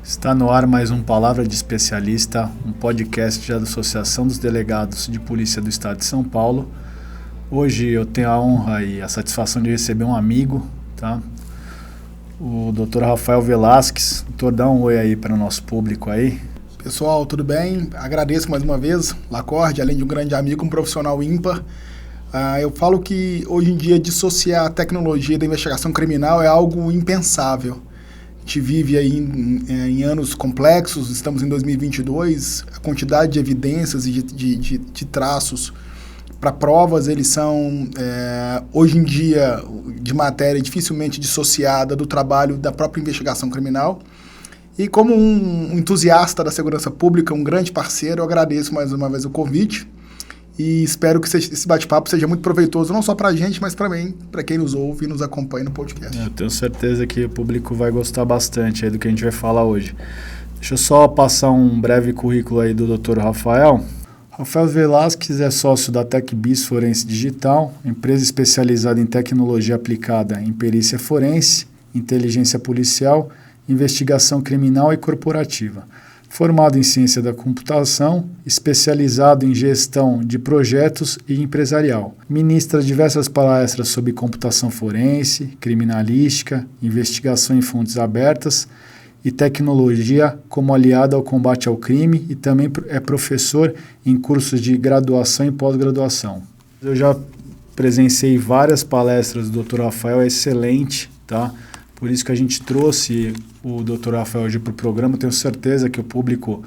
Está no ar mais um Palavra de Especialista, um podcast da Associação dos Delegados de Polícia do Estado de São Paulo. Hoje eu tenho a honra e a satisfação de receber um amigo, tá? O Dr. Rafael Velasquez. Doutor, dá um oi aí para o nosso público aí. Pessoal, tudo bem? Agradeço mais uma vez, Lacorte, além de um grande amigo, um profissional ímpar. Eu falo que hoje em dia dissociar a tecnologia da investigação criminal é algo impensável. A gente vive aí em anos complexos, estamos em 2022, a quantidade de evidências e de traços para provas, eles são, hoje em dia, de matéria dificilmente dissociada do trabalho da própria investigação criminal. E como um entusiasta da segurança pública, um grande parceiro, eu agradeço mais uma vez o convite e espero que esse bate-papo seja muito proveitoso, não só para a gente, mas também para quem nos ouve e nos acompanha no podcast. Eu tenho certeza que o público vai gostar bastante aí do que a gente vai falar hoje. Deixa eu só passar um breve currículo aí do Dr. Rafael. Rafael Velasquez é sócio da TecBis Forense Digital, empresa especializada em tecnologia aplicada em perícia forense, inteligência policial, investigação criminal e corporativa. Formado em ciência da computação, especializado em gestão de projetos e empresarial. Ministra diversas palestras sobre computação forense, criminalística, investigação em fontes abertas e tecnologia como aliada ao combate ao crime e também é professor em cursos de graduação e pós-graduação. Eu já presenciei várias palestras do Dr. Rafael, é excelente, tá? Por isso que a gente trouxe o Dr. Rafael hoje para o programa. Tenho certeza que o público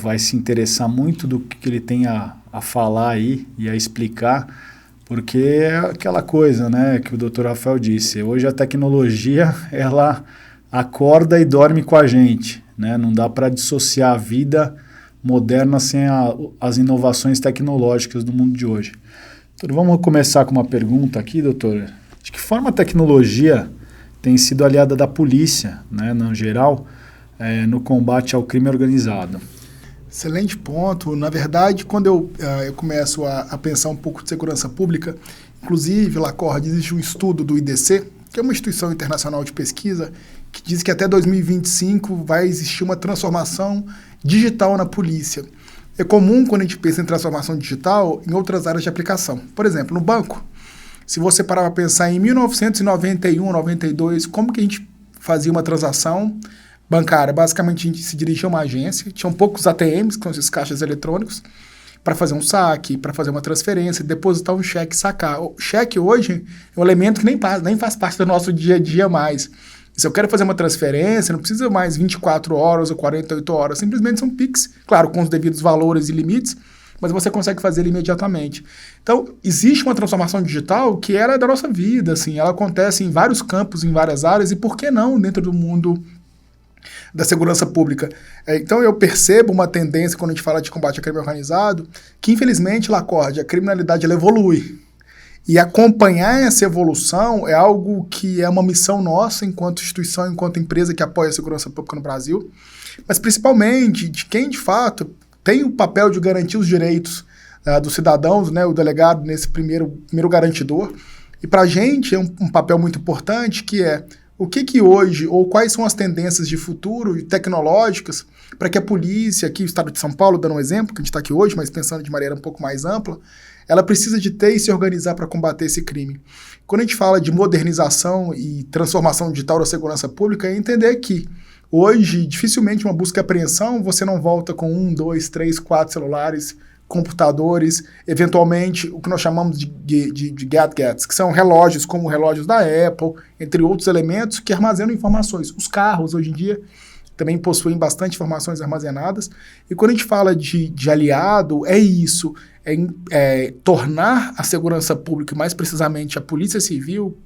vai se interessar muito do que ele tem a falar aí e a explicar, porque é aquela coisa, né, que o Dr. Rafael disse. Hoje a tecnologia, ela acorda e dorme com a gente, né? Não dá para dissociar a vida moderna sem as inovações tecnológicas do mundo de hoje. Então, vamos começar com uma pergunta aqui, doutor. De que forma a tecnologia tem sido aliada da polícia, né, no geral, no combate ao crime organizado? Excelente ponto. Na verdade, quando eu começo a pensar um pouco de segurança pública, inclusive, Lacorte, existe um estudo do IDC, que é uma instituição internacional de pesquisa, que diz que até 2025 vai existir uma transformação digital na polícia. É comum, quando a gente pensa em transformação digital, em outras áreas de aplicação. Por exemplo, no banco. Se você parar para pensar em 1991, 92, como que a gente fazia uma transação bancária? Basicamente, a gente se dirigia a uma agência, tinham poucos ATMs, que são esses caixas eletrônicos, para fazer um saque, para fazer uma transferência, depositar um cheque e sacar. O cheque hoje é um elemento que nem faz parte do nosso dia a dia mais. Se eu quero fazer uma transferência, não precisa mais 24 horas ou 48 horas, simplesmente são PIX, claro, com os devidos valores e limites, mas você consegue fazer ele imediatamente. Então, existe uma transformação digital que ela é da nossa vida, assim, ela acontece em vários campos, em várias áreas, e por que não dentro do mundo da segurança pública? Então, eu percebo uma tendência, quando a gente fala de combate ao crime organizado, que, infelizmente, Lacorte, a criminalidade ela evolui. E acompanhar essa evolução é algo que é uma missão nossa, enquanto instituição, enquanto empresa que apoia a segurança pública no Brasil, mas principalmente de quem, de fato, tem o papel de garantir os direitos dos cidadãos, né, o delegado nesse primeiro garantidor. E para a gente é um papel muito importante, que é o que hoje, ou quais são as tendências de futuro e tecnológicas para que a polícia, aqui o Estado de São Paulo, dando um exemplo, que a gente está aqui hoje, mas pensando de maneira um pouco mais ampla, ela precisa de ter e se organizar para combater esse crime. Quando a gente fala de modernização e transformação digital da segurança pública, é entender que hoje, dificilmente uma busca e apreensão, você não volta com 1, 2, 3, 4 celulares, computadores, eventualmente o que nós chamamos de gadgets, que são relógios como relógios da Apple, entre outros elementos que armazenam informações. Os carros, hoje em dia, também possuem bastante informações armazenadas. E quando a gente fala de aliado, é isso, tornar a segurança pública, mais precisamente a Polícia Civil,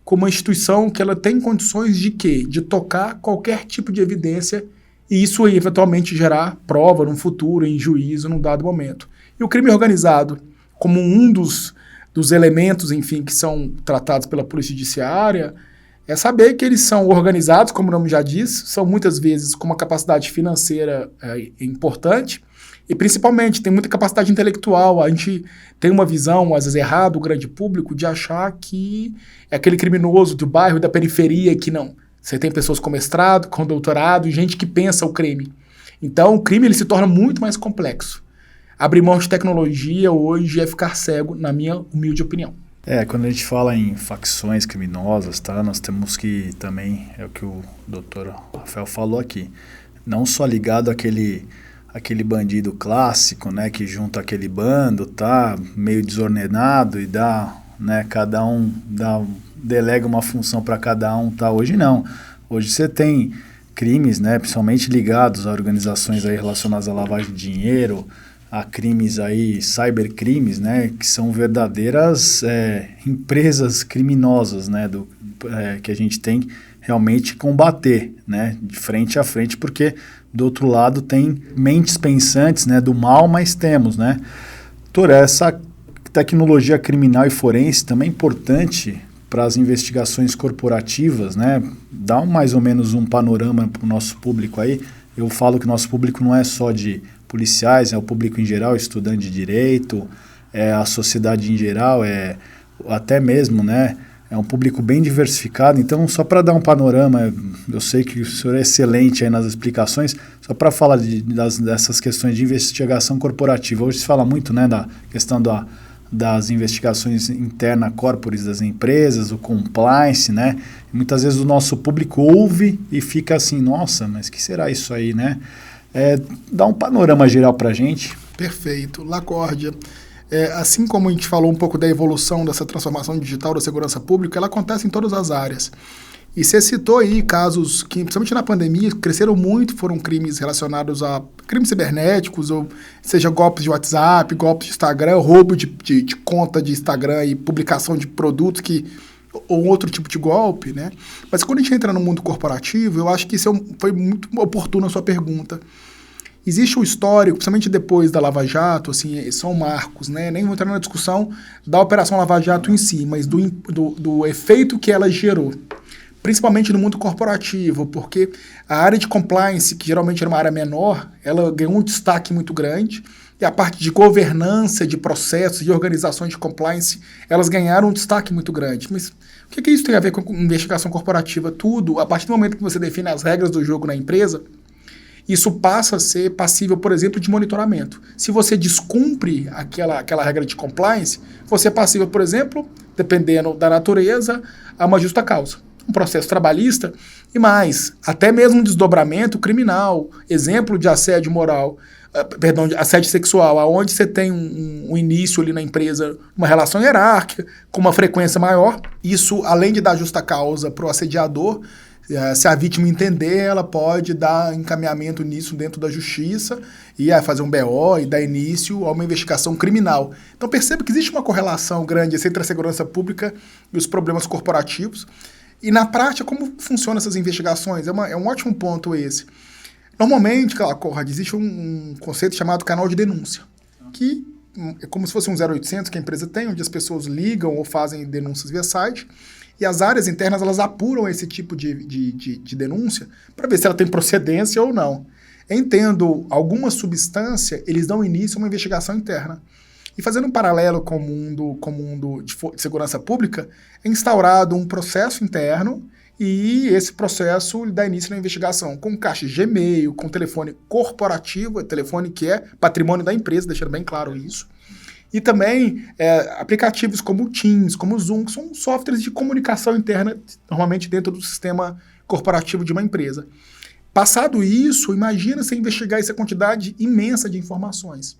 como uma instituição que ela tem condições de quê? De tocar qualquer tipo de evidência e isso aí, eventualmente gerar prova no futuro, em juízo, num dado momento. E o crime organizado, como um dos elementos, enfim, que são tratados pela Polícia Judiciária, é saber que eles são organizados, como o nome já diz, são muitas vezes com uma capacidade financeira importante, e principalmente tem muita capacidade intelectual. A gente tem uma visão, às vezes errada, do grande público, de achar que é aquele criminoso do bairro, da periferia, que não. Você tem pessoas com mestrado, com doutorado, gente que pensa o crime. Então, o crime ele se torna muito mais complexo. Abrir mão de tecnologia hoje é ficar cego, na minha humilde opinião. Quando a gente fala em facções criminosas, tá? Nós temos que também, é o que o doutor Rafael falou aqui, não só ligado àquele bandido clássico, né, que junta aquele bando, tá, meio desordenado e dá, né, cada um delega uma função para cada um, tá? Hoje não. Hoje você tem crimes, né, principalmente ligados a organizações aí relacionadas à lavagem de dinheiro, a crimes aí, cybercrimes, né, que são verdadeiras empresas criminosas, né, que a gente tem que realmente combater, né, de frente a frente, porque do outro lado tem mentes pensantes, né, do mal, mas temos, né. Doutor, essa tecnologia criminal e forense também é importante para as investigações corporativas, né, dá mais ou menos um panorama para o nosso público aí. Eu falo que o nosso público não é só de policiais, é o público em geral, estudante de direito, a sociedade em geral, até mesmo, né, é um público bem diversificado. Então, só para dar um panorama, eu sei que o senhor é excelente aí nas explicações, só para falar dessas questões de investigação corporativa. Hoje se fala muito, né, da questão das investigações interna corporis das empresas, o compliance, né? Muitas vezes o nosso público ouve e fica assim, nossa, mas que será isso aí, né? Dá um panorama geral para a gente. Perfeito. Lacórdia, assim como a gente falou um pouco da evolução dessa transformação digital da segurança pública, ela acontece em todas as áreas. E você citou aí casos que, principalmente na pandemia, cresceram muito, foram crimes relacionados a crimes cibernéticos, ou seja, golpes de WhatsApp, golpes de Instagram, roubo de conta de Instagram e publicação de produtos ou outro tipo de golpe, né? Mas quando a gente entra no mundo corporativo, eu acho que isso foi muito oportuno a sua pergunta. Existe um histórico, principalmente depois da Lava Jato, assim, são marcos, né? Nem vou entrar na discussão da Operação Lava Jato em si, mas do efeito que ela gerou. Principalmente no mundo corporativo, porque a área de compliance, que geralmente era uma área menor, ela ganhou um destaque muito grande, e a parte de governança, de processos, de organizações de compliance, elas ganharam um destaque muito grande. Mas o que isso tem a ver com investigação corporativa? Tudo, a partir do momento que você define as regras do jogo na empresa, isso passa a ser passível, por exemplo, de monitoramento. Se você descumpre aquela regra de compliance, você é passível, por exemplo, dependendo da natureza, a uma justa causa. Um processo trabalhista e mais, até mesmo um desdobramento criminal, exemplo de assédio moral, de assédio sexual, onde você tem um início ali na empresa, uma relação hierárquica, com uma frequência maior. Isso, além de dar justa causa para o assediador, se a vítima entender, ela pode dar encaminhamento nisso dentro da justiça e fazer um BO e dar início a uma investigação criminal. Então perceba que existe uma correlação grande entre a segurança pública e os problemas corporativos. E na prática, como funcionam essas investigações? É um ótimo ponto esse. Normalmente, Conrad, existe um conceito chamado canal de denúncia, que é como se fosse um 0800 que a empresa tem, onde as pessoas ligam ou fazem denúncias via site, e as áreas internas elas apuram esse tipo de denúncia para ver se ela tem procedência ou não. Entendo alguma substância, eles dão início a uma investigação interna. E fazendo um paralelo com o mundo de segurança pública, é instaurado um processo interno e esse processo dá início na investigação com caixa de Gmail, com telefone corporativo, telefone que é patrimônio da empresa, deixando bem claro isso. E também aplicativos como o Teams, como o Zoom, que são softwares de comunicação interna, normalmente dentro do sistema corporativo de uma empresa. Passado isso, imagina você investigar essa quantidade imensa de informações.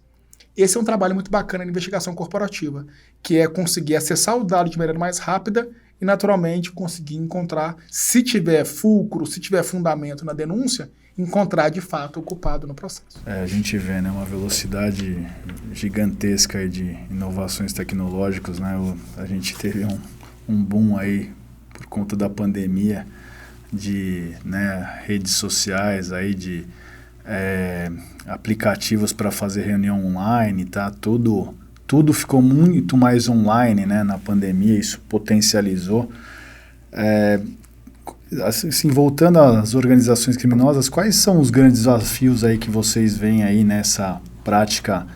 Esse é um trabalho muito bacana na investigação corporativa, que é conseguir acessar o dado de maneira mais rápida e, naturalmente, conseguir encontrar, se tiver fulcro, se tiver fundamento na denúncia, encontrar, de fato, o culpado no processo. A gente vê, né, uma velocidade gigantesca aí de inovações tecnológicas, né? A gente teve um boom aí, por conta da pandemia, de, né, redes sociais, aí de aplicativos para fazer reunião online, tá? Tudo ficou muito mais online, né, na pandemia, isso potencializou. Assim, voltando às organizações criminosas, quais são os grandes desafios aí que vocês veem aí nessa prática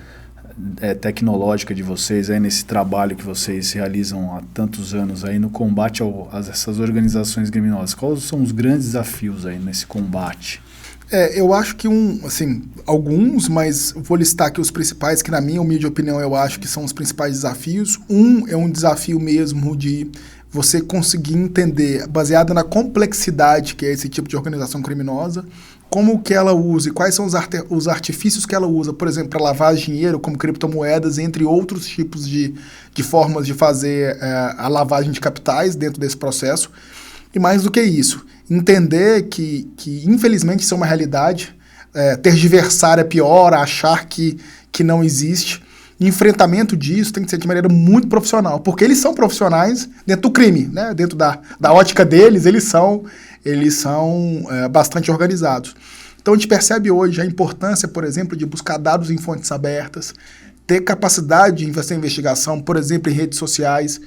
tecnológica de vocês, aí nesse trabalho que vocês realizam há tantos anos aí no combate a essas organizações criminosas? Quais são os grandes desafios aí nesse combate? Eu acho que alguns, mas vou listar aqui os principais, que na minha humilde opinião eu acho que são os principais desafios. É um desafio mesmo de você conseguir entender, baseado na complexidade que é esse tipo de organização criminosa, como que ela usa e quais são os artifícios que ela usa, por exemplo, para lavar dinheiro, como criptomoedas, entre outros tipos de formas de fazer a lavagem de capitais dentro desse processo. E mais do que isso, entender que infelizmente isso é uma realidade, tergiversar é pior, achar que não existe. E enfrentamento disso tem que ser de maneira muito profissional, porque eles são profissionais dentro do crime, né? Dentro da ótica deles, eles são bastante organizados. Então a gente percebe hoje a importância, por exemplo, de buscar dados em fontes abertas, ter capacidade de fazer investigação, por exemplo, em redes sociais,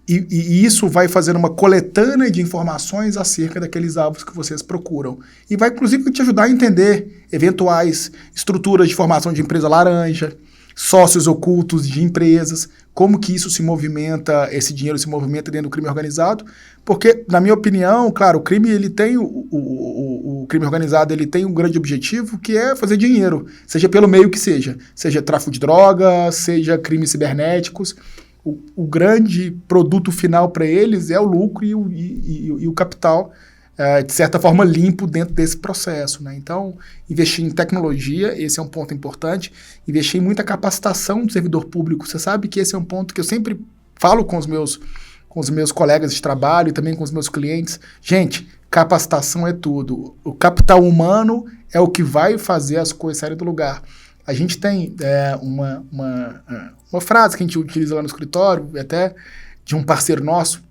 e isso vai fazer uma coletânea de informações acerca daqueles alvos que vocês procuram. E vai, inclusive, te ajudar a entender eventuais estruturas de formação de empresa laranja, sócios ocultos de empresas, como que isso se movimenta, esse dinheiro se movimenta dentro do crime organizado, porque, na minha opinião, claro, o crime, ele tem o crime organizado, ele tem um grande objetivo, que é fazer dinheiro, seja pelo meio que seja tráfico de droga, seja crimes cibernéticos. O grande produto final para eles é o lucro e o capital, de certa forma, limpo dentro desse processo, né? Então, investir em tecnologia, esse é um ponto importante. Investir em muita capacitação do servidor público. Você sabe que esse é um ponto que eu sempre falo com os meus colegas de trabalho e também com os meus clientes. Gente, capacitação é tudo. O capital humano é o que vai fazer as coisas saírem do lugar. A gente tem uma frase que a gente utiliza lá no escritório, até de um parceiro nosso,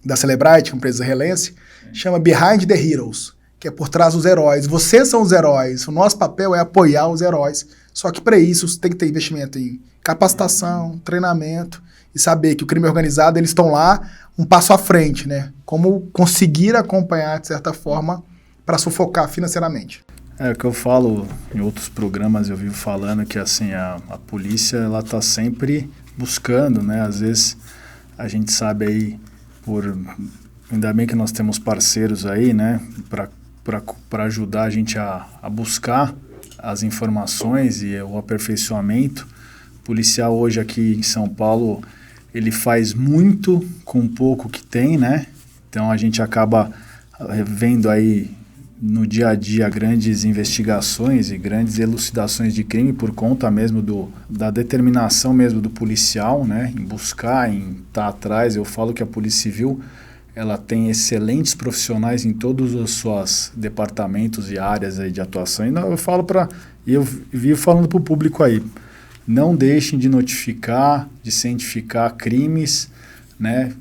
da Celebrite, uma empresa israelense, chama Behind the Heroes, que é por trás dos heróis. Vocês são os heróis, o nosso papel é apoiar os heróis. Só que para isso tem que ter investimento em capacitação, treinamento e saber que o crime organizado, eles estão lá um passo à frente, né? Como conseguir acompanhar, de certa forma, para sufocar financeiramente. É o que eu falo em outros programas, eu vivo falando que assim, a polícia ela está sempre buscando, né? Às vezes a gente sabe aí, ainda bem que nós temos parceiros aí, né? Para ajudar a gente a buscar as informações e o aperfeiçoamento. O policial hoje aqui em São Paulo, ele faz muito com pouco que tem, né? Então a gente acaba vendo aí no dia a dia grandes investigações e grandes elucidações de crime por conta mesmo da determinação mesmo do policial, né, em buscar, em estar atrás. Eu falo que a Polícia Civil ela tem excelentes profissionais em todos os seus departamentos e áreas aí de atuação. E eu vivo falando para o público aí, não deixem de notificar, de cientificar crimes, né,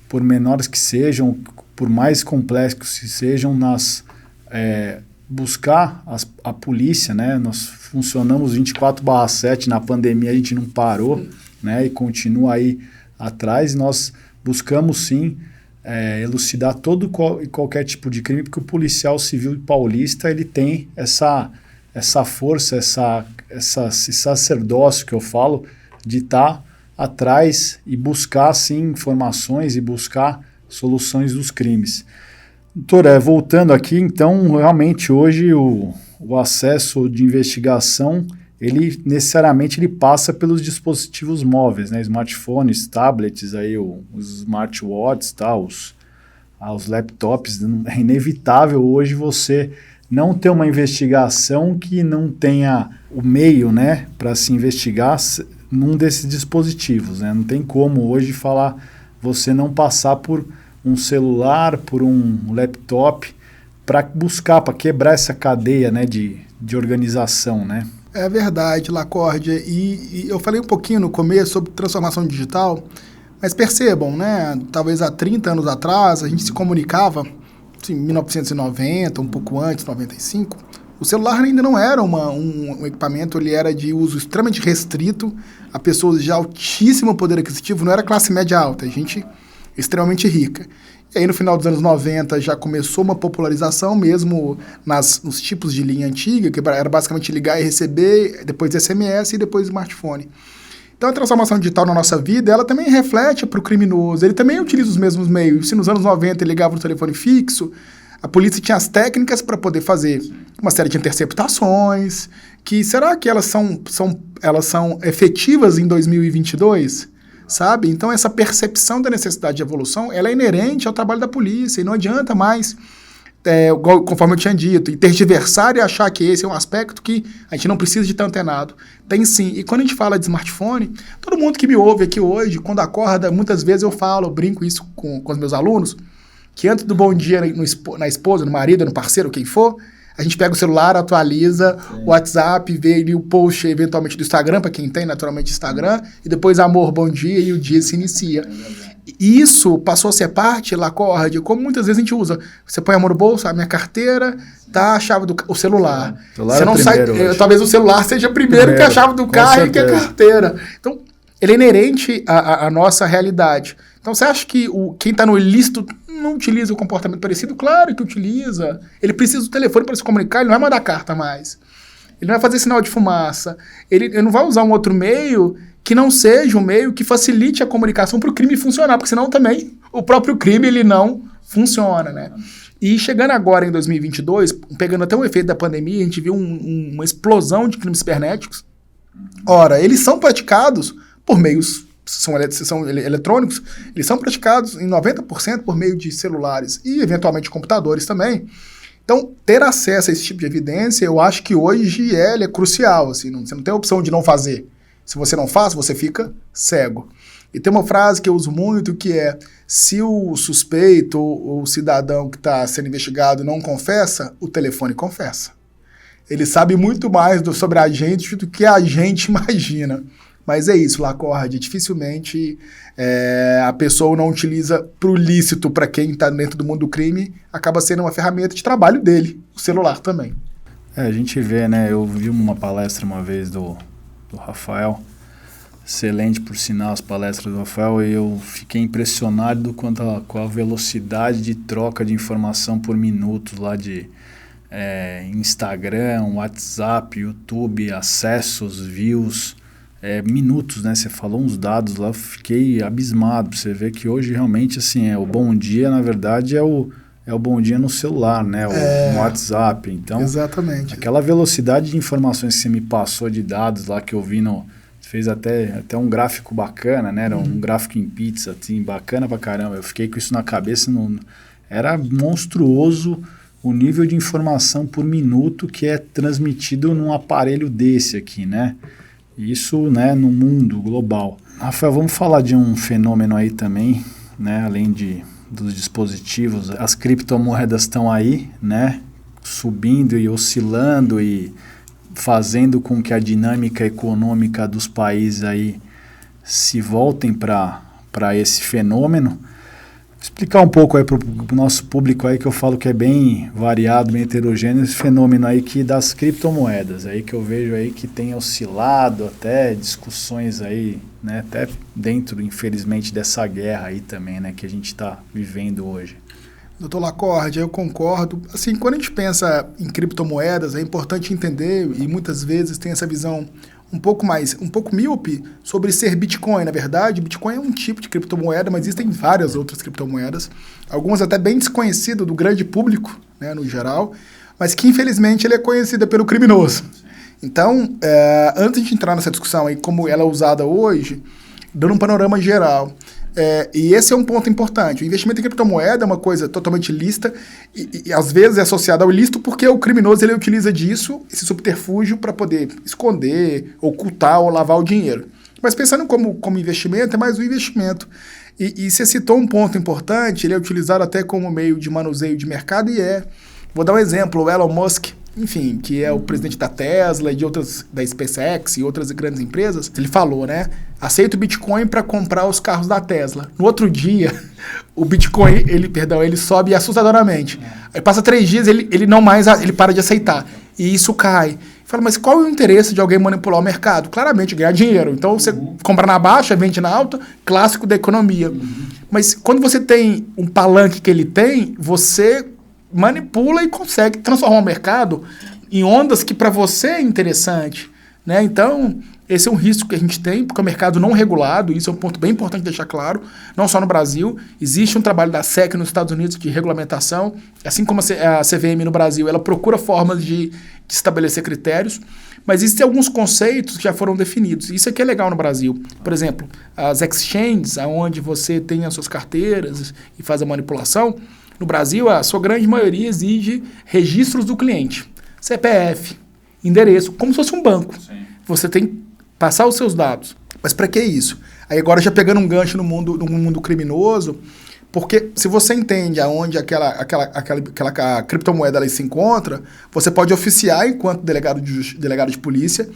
por menores que sejam, por mais complexos que sejam, buscar a polícia, né? Nós funcionamos 24/7, na pandemia a gente não parou, né? E continua aí atrás. Nós buscamos sim elucidar todo e qualquer tipo de crime, porque o policial civil paulista ele tem essa força, esse sacerdócio que eu falo, de estar atrás e buscar sim informações e buscar soluções dos crimes. Doutor, voltando aqui, então, realmente hoje o acesso de investigação, ele necessariamente ele passa pelos dispositivos móveis, né? Smartphones, tablets, aí, os smartwatches, tá? os laptops. É inevitável hoje você não ter uma investigação que não tenha o meio, né, para se investigar num desses dispositivos, né? Não tem como hoje você não passar por um celular, por um laptop, para buscar, para quebrar essa cadeia, né, de organização, né? É verdade, Lacorde. E eu falei um pouquinho no começo sobre transformação digital, mas percebam, né, talvez há 30 anos atrás, a gente se comunicava, assim, em 1990, um pouco antes, 95, o celular ainda não era um equipamento, ele era de uso extremamente restrito a pessoas de altíssimo poder aquisitivo, não era classe média alta. A gente extremamente rica. E aí no final dos anos 90 já começou uma popularização mesmo nos tipos de linha antiga, que era basicamente ligar e receber, depois SMS e depois smartphone. Então a transformação digital na nossa vida, ela também reflete para o criminoso, ele também utiliza os mesmos meios. Se nos anos 90 ele ligava no telefone fixo, a polícia tinha as técnicas para poder fazer uma série de interceptações, que será que elas são efetivas em 2022? Sabe? Então essa percepção da necessidade de evolução, ela é inerente ao trabalho da polícia e não adianta mais, conforme eu tinha dito, e tergiversar e achar que esse é um aspecto que a gente não precisa de estar antenado. Tem sim. E quando a gente fala de smartphone, todo mundo que me ouve aqui hoje, quando acorda, muitas vezes eu brinco isso com os meus alunos, que antes do bom dia na esposa, no marido, no parceiro, quem for, a gente pega o celular, atualiza o WhatsApp, vê ali o post eventualmente do Instagram, para quem tem naturalmente Instagram, e depois amor, bom dia, e o dia se inicia. Isso passou a ser parte, Lacorde, como muitas vezes a gente usa. Você põe a mão no bolso, a minha carteira, tá a chave o celular. Você não sai, talvez o celular seja primeiro que a chave do carro e que a carteira. Então, ele é inerente à nossa realidade. Então, você acha que quem está no ilícito não utiliza o comportamento parecido? Claro que utiliza. Ele precisa do telefone para se comunicar, ele não vai mandar carta mais. Ele não vai fazer sinal de fumaça. Ele não vai usar um outro meio que não seja um meio que facilite a comunicação para o crime funcionar, porque senão também o próprio crime ele não funciona, né? E chegando agora em 2022, pegando até o efeito da pandemia, a gente viu uma explosão de crimes cibernéticos. Ora, eles são praticados por meios são eletrônicos, eles são praticados em 90% por meio de celulares e, eventualmente, computadores também. Então, ter acesso a esse tipo de evidência, eu acho que hoje ele é crucial. Assim, você não tem a opção de não fazer. Se você não faz, você fica cego. E tem uma frase que eu uso muito, que é: se o suspeito ou o cidadão que está sendo investigado não confessa, o telefone confessa. Ele sabe muito mais sobre a gente do que a gente imagina. Mas é isso, Lacorde, dificilmente a pessoa não utiliza para o lícito, para quem está dentro do mundo do crime, acaba sendo uma ferramenta de trabalho dele, o celular também. A gente vê, né, eu vi uma palestra uma vez do Rafael, excelente por sinal as palestras do Rafael, e eu fiquei impressionado com a velocidade de troca de informação por minutos lá de Instagram, WhatsApp, YouTube, acessos, views, minutos, né? Você falou uns dados lá, eu fiquei abismado. Você vê que hoje realmente assim, o bom dia, na verdade, é o bom dia no celular, né? No WhatsApp. Então, exatamente. Aquela velocidade de informações que você me passou de dados lá que eu vi fez até um gráfico bacana, né? Era um gráfico em pizza, assim, bacana pra caramba. Eu fiquei com isso na cabeça, era monstruoso o nível de informação por minuto que é transmitido num aparelho desse aqui, né? Isso, né, no mundo global. Rafael, vamos falar de um fenômeno aí também, né? Além dos dispositivos, as criptomoedas estão aí, né? Subindo e oscilando e fazendo com que a dinâmica econômica dos países aí se voltem para esse fenômeno. Explicar um pouco aí para o nosso público aí, que eu falo que é bem variado, bem heterogêneo, esse fenômeno aí das criptomoedas, aí que eu vejo aí que tem oscilado até discussões aí, né, até dentro, infelizmente, dessa guerra aí também, né, que a gente está vivendo hoje. Doutor Lacorde, eu concordo. Assim, quando a gente pensa em criptomoedas, é importante entender, e muitas vezes tem essa visão um pouco míope sobre ser Bitcoin. Na verdade, Bitcoin é um tipo de criptomoeda, mas existem várias outras criptomoedas, algumas até bem desconhecidas do grande público, né, no geral, mas que infelizmente ele é conhecida pelo criminoso. Então, antes de entrar nessa discussão aí, como ela é usada hoje, dando um panorama geral, e esse é um ponto importante. O investimento em criptomoeda é uma coisa totalmente ilícita e às vezes é associada ao ilícito porque o criminoso ele utiliza disso, esse subterfúgio, para poder esconder, ocultar ou lavar o dinheiro. Mas pensando como investimento, é mais um investimento. E você citou um ponto importante, ele é utilizado até como meio de manuseio de mercado Vou dar um exemplo, o Elon Musk, enfim, que é o presidente da Tesla e da SpaceX e outras grandes empresas, ele falou, né? Aceita o Bitcoin para comprar os carros da Tesla. No outro dia, o Bitcoin, ele sobe assustadoramente. Aí passa 3 dias, ele para de aceitar. E isso cai. Fala, mas qual é o interesse de alguém manipular o mercado? Claramente, ganhar dinheiro. Então, você compra na baixa, vende na alta, clássico da economia. Mas quando você tem um palanque que ele tem, você manipula e consegue transformar o mercado em ondas que para você é interessante, né? Então, esse é um risco que a gente tem, porque é um mercado não regulado, isso é um ponto bem importante deixar claro, não só no Brasil. Existe um trabalho da SEC nos Estados Unidos de regulamentação, assim como a CVM no Brasil, ela procura formas de estabelecer critérios, mas existem alguns conceitos que já foram definidos. Isso aqui é legal no Brasil. Por exemplo, as exchanges, onde você tem as suas carteiras e faz a manipulação, no Brasil, a sua grande maioria exige registros do cliente. CPF, endereço, como se fosse um banco. Sim. Você tem que passar os seus dados. Mas para que isso? Aí agora já pegando um gancho no mundo criminoso, porque se você entende aonde aquela criptomoeda ela se encontra, você pode oficiar enquanto delegado de polícia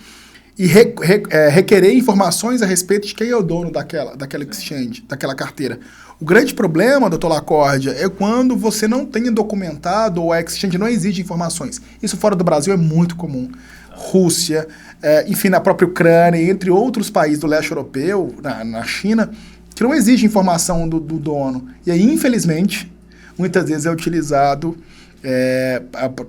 e requerer informações a respeito de quem é o dono daquela exchange, daquela carteira. O grande problema, doutor Lacórdia, é quando você não tem documentado ou a exchange não exige informações. Isso fora do Brasil é muito comum. Rússia, enfim, na própria Ucrânia, entre outros países do leste europeu, na China, que não exige informação do dono. E aí, infelizmente, muitas vezes é utilizado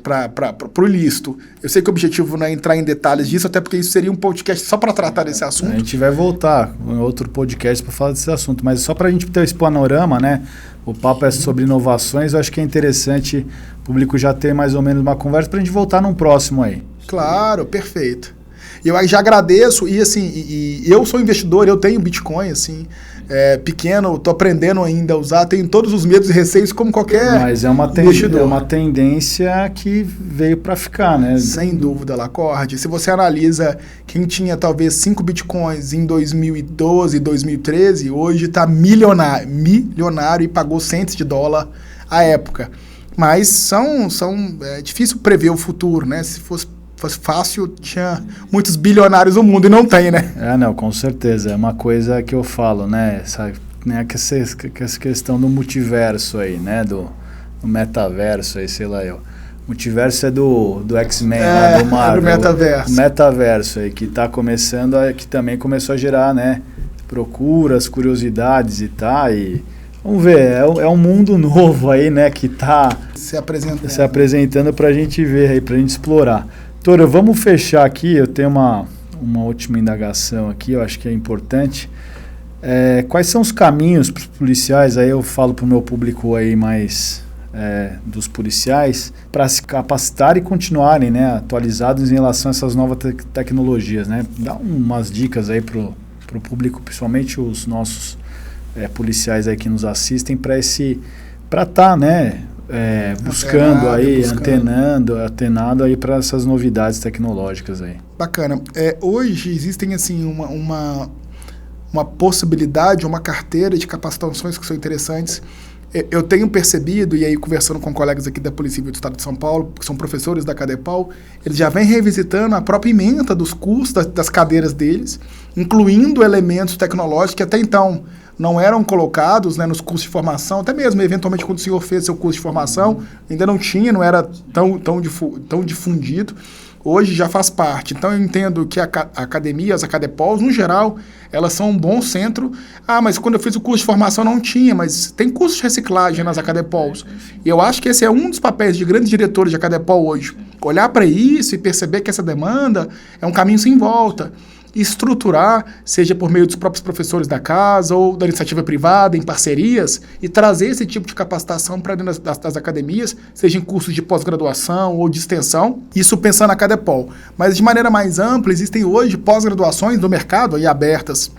para o ilícito. Eu sei que o objetivo não é entrar em detalhes disso, até porque isso seria um podcast só para tratar desse assunto. A gente vai voltar em outro podcast para falar desse assunto, mas só para a gente ter esse panorama, né? O papo é sobre inovações, eu acho que é interessante o público já ter mais ou menos uma conversa para a gente voltar num próximo aí. Claro, perfeito. E eu já agradeço, e assim, eu sou investidor, eu tenho Bitcoin, assim, pequeno, estou aprendendo ainda a usar, tenho todos os medos e receios como qualquer Mas é uma tendência que veio para ficar, né? Sem dúvida, Lacorde. Se você analisa quem tinha talvez 5 Bitcoins em 2012, 2013, hoje está milionário e pagou centos de dólar à época. Mas é difícil prever o futuro, né? Se fosse fácil, tinha muitos bilionários no mundo e não tem, né? Não, com certeza. É uma coisa que eu falo, né? Essa questão do multiverso aí, né? Do metaverso aí, sei lá eu. Multiverso é do X-Men, né? Do Marvel. É do metaverso. O metaverso aí, que tá começando, que também começou a gerar, né? Procuras, curiosidades e tal, e... Vamos ver, é um mundo novo aí, né? Que tá se apresentando pra gente ver aí, pra gente explorar. Doutora, vamos fechar aqui, eu tenho uma última indagação aqui, eu acho que é importante. Quais são os caminhos para os policiais, aí eu falo para o meu público aí mais dos policiais, para se capacitar e continuarem, né, atualizados em relação a essas novas tecnologias, né? Dá umas dicas aí para o público, principalmente os nossos policiais aí que nos assistem, para estar, né, buscando aí, antenado aí para essas novidades tecnológicas aí. Bacana. Hoje existem assim uma possibilidade, uma carteira de capacitações que são interessantes. Eu tenho percebido, e aí conversando com colegas aqui da Polícia Civil do Estado de São Paulo, que são professores da CADEPOL, eles já vêm revisitando a própria ementa dos cursos das cadeiras deles, incluindo elementos tecnológicos que até então não eram colocados, né, nos cursos de formação, até mesmo, eventualmente, quando o senhor fez seu curso de formação, ainda não tinha, não era tão difundido. Hoje já faz parte. Então, eu entendo que a academia, as ACADEPOLs, no geral, elas são um bom centro. Mas quando eu fiz o curso de formação não tinha, mas tem curso de reciclagem nas ACADEPOLs. E eu acho que esse é um dos papéis de grandes diretores de ACADEPOL hoje. Olhar para isso e perceber que essa demanda é um caminho sem volta. E estruturar, seja por meio dos próprios professores da casa ou da iniciativa privada, em parcerias, e trazer esse tipo de capacitação para dentro das academias, seja em cursos de pós-graduação ou de extensão, isso pensando na CADEPOL. Mas de maneira mais ampla, existem hoje pós-graduações do mercado aí abertas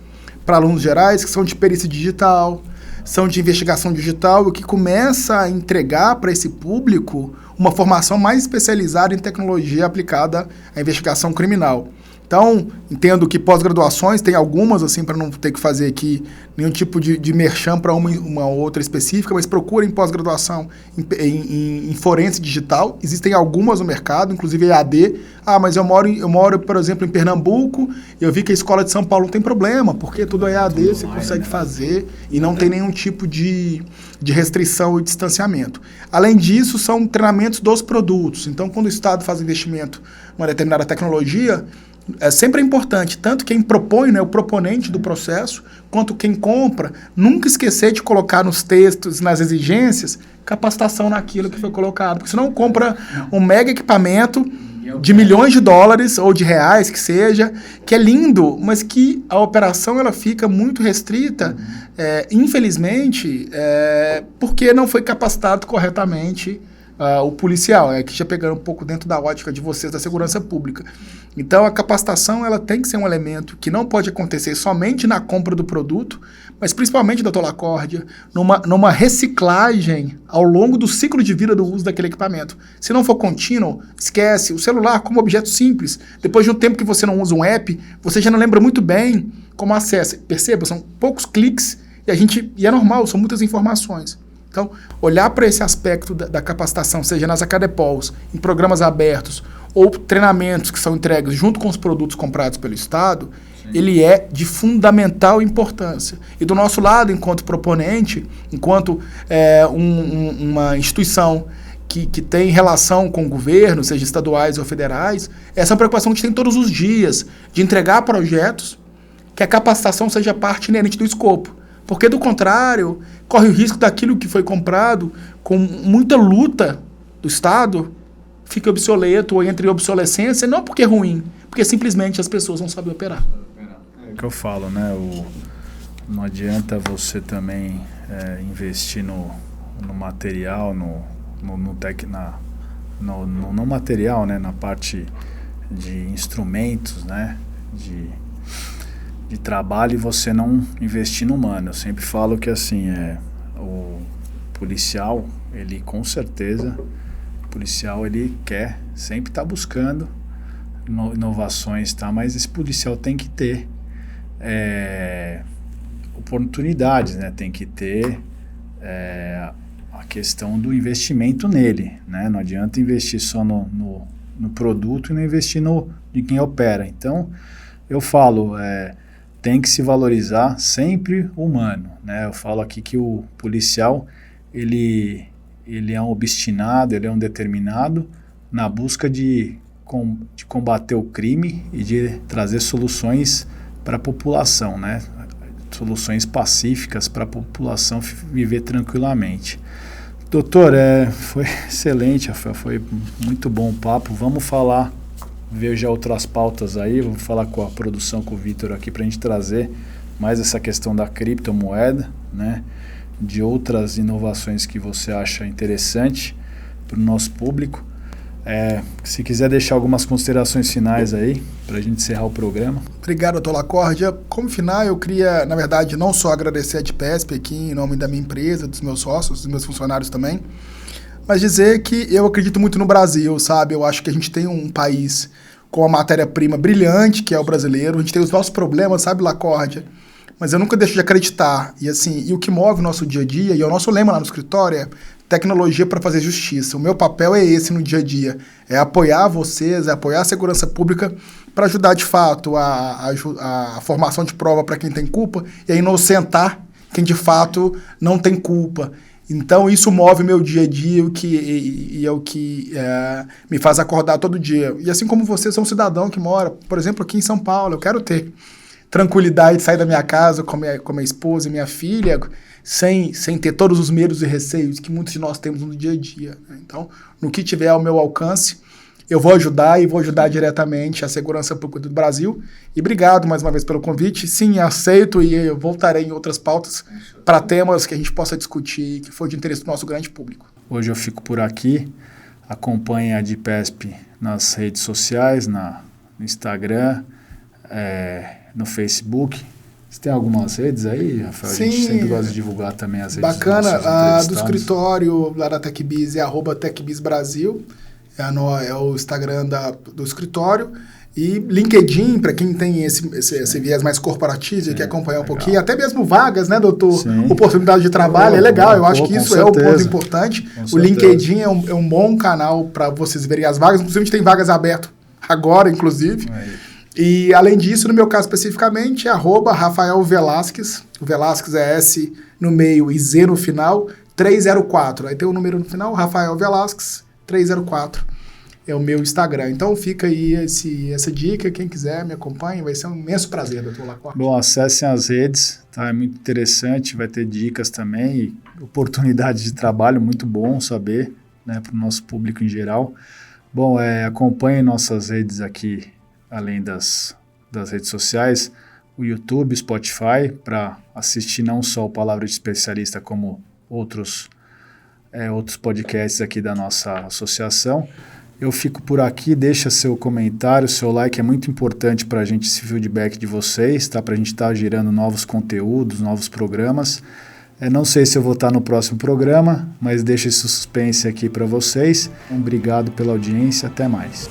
para alunos gerais, que são de perícia digital, são de investigação digital, o que começa a entregar para esse público uma formação mais especializada em tecnologia aplicada à investigação criminal. Então, entendo que pós-graduações, tem algumas, assim, para não ter que fazer aqui nenhum tipo de merchan para uma outra específica, mas procurem pós-graduação em forense digital. Existem algumas no mercado, inclusive EAD. Mas eu moro, por exemplo, em Pernambuco, e eu vi que a escola de São Paulo não tem problema, porque tudo é EAD, você consegue fazer e não tem nenhum tipo de restrição e distanciamento. Além disso, são treinamentos dos produtos. Então, quando o Estado faz investimento em uma determinada tecnologia, sempre é importante, tanto quem propõe, né, o proponente do processo, quanto quem compra, nunca esquecer de colocar nos textos, nas exigências, capacitação naquilo que foi colocado. Porque senão compra um mega equipamento de milhões de dólares ou de reais, que seja, que é lindo, mas que a operação ela fica muito restrita, infelizmente, porque não foi capacitado corretamente o policial, aqui já pegando um pouco dentro da ótica de vocês da segurança pública. Então, a capacitação ela tem que ser um elemento que não pode acontecer somente na compra do produto, mas principalmente, doutor Lacórdia, numa reciclagem ao longo do ciclo de vida do uso daquele equipamento. Se não for contínuo, esquece. O celular como objeto simples, depois de um tempo que você não usa um app, você já não lembra muito bem como acessa. Perceba, são poucos cliques e é normal, são muitas informações. Então, olhar para esse aspecto da capacitação, seja nas Acadepols, em programas abertos, ou treinamentos que são entregues junto com os produtos comprados pelo Estado, sim, ele é de fundamental importância. E do nosso lado, enquanto proponente, enquanto uma instituição que tem relação com o governo, seja estaduais ou federais, essa é uma preocupação que a gente tem todos os dias, de entregar projetos que a capacitação seja parte inerente do escopo. Porque, do contrário, corre o risco daquilo que foi comprado com muita luta do Estado fique obsoleto ou entre em obsolescência, não porque é ruim, porque simplesmente as pessoas não sabem operar. É o que eu falo, né? Não adianta você também investir no material, no material, né? Na parte de instrumentos, né? De trabalho, e você não investir no humano. Eu sempre falo que assim, o policial, ele com certeza, ele quer sempre estar buscando inovações, tá? Mas esse policial tem que ter oportunidades, né? Tem que ter a questão do investimento nele, né? Não adianta investir só no produto e não investir de quem opera. Então, eu falo, tem que se valorizar sempre o humano, né? Eu falo aqui que o policial, ele é um obstinado, ele é um determinado na busca de combater o crime e de trazer soluções para a população, né? Soluções pacíficas para a população viver tranquilamente. Doutor, foi excelente, Rafael, foi muito bom o papo. Vamos ver já outras pautas aí, vou falar com a produção, com o Vitor aqui, para a gente trazer mais essa questão da criptomoeda, né? De outras inovações que você acha interessante para o nosso público. Se quiser deixar algumas considerações finais aí, para a gente encerrar o programa. Obrigado, doutor Lacórdia. Como final, eu queria, na verdade, não só agradecer a DPESP aqui, em nome da minha empresa, dos meus sócios, dos meus funcionários também, mas dizer que eu acredito muito no Brasil, sabe? Eu acho que a gente tem um país com uma matéria-prima brilhante, que é o brasileiro. A gente tem os nossos problemas, sabe, Lacórdia? Mas eu nunca deixo de acreditar. E o que move o nosso dia a dia, e é o nosso lema lá no escritório, é tecnologia para fazer justiça. O meu papel é esse no dia a dia. É apoiar vocês, é apoiar a segurança pública para ajudar, de fato, a formação de prova para quem tem culpa e a inocentar quem, de fato, não tem culpa. Então, isso move meu dia a dia e é o que me faz acordar todo dia. E assim como você, sou um cidadão que mora, por exemplo, aqui em São Paulo, eu quero ter tranquilidade de sair da minha casa com minha esposa e minha filha, sem ter todos os medos e receios que muitos de nós temos no dia a dia. Então, no que tiver ao meu alcance, eu vou ajudar e vou ajudar diretamente a segurança pública do Brasil. E obrigado mais uma vez pelo convite. Sim, aceito e eu voltarei em outras pautas para temas que a gente possa discutir que for de interesse do nosso grande público. Hoje eu fico por aqui. Acompanhe a DPESP nas redes sociais, no Instagram, no Facebook. Você tem algumas redes aí, Rafael? Sim, a gente sempre gosta de divulgar também as redes. Bacana, a do escritório lá da TecBiz é @TecBizBrasil, é o Instagram do escritório, E LinkedIn, para quem tem esse viés mais corporativo e quer acompanhar um pouquinho, até mesmo vagas, né, doutor? Sim. Oportunidade de trabalho, é legal. Eu acho que isso é o ponto importante. O LinkedIn é um bom canal para vocês verem as vagas. Inclusive, a gente tem vagas abertas agora, inclusive. E, além disso, no meu caso especificamente, é @Rafael Velasquez. O Velasquez é S no meio e Z no final, 304. Aí tem o número no final, Rafael Velasquez, 304. É o meu Instagram. Então fica aí essa dica. Quem quiser me acompanhe, vai ser um imenso prazer, doutor Lacorte. Bom, acessem as redes, tá? É muito interessante, vai ter dicas também e oportunidades de trabalho, muito bom saber, né, para o nosso público em geral. Bom, acompanhem nossas redes aqui, além das redes sociais, o YouTube, Spotify, para assistir não só o Palavra de Especialista, como outros podcasts aqui da nossa associação. Eu fico por aqui, deixa seu comentário, seu like, é muito importante para a gente esse feedback de vocês, tá? Para a gente estar gerando novos conteúdos, novos programas. Não sei se eu vou estar no próximo programa, mas deixa esse suspense aqui para vocês. Obrigado pela audiência, até mais.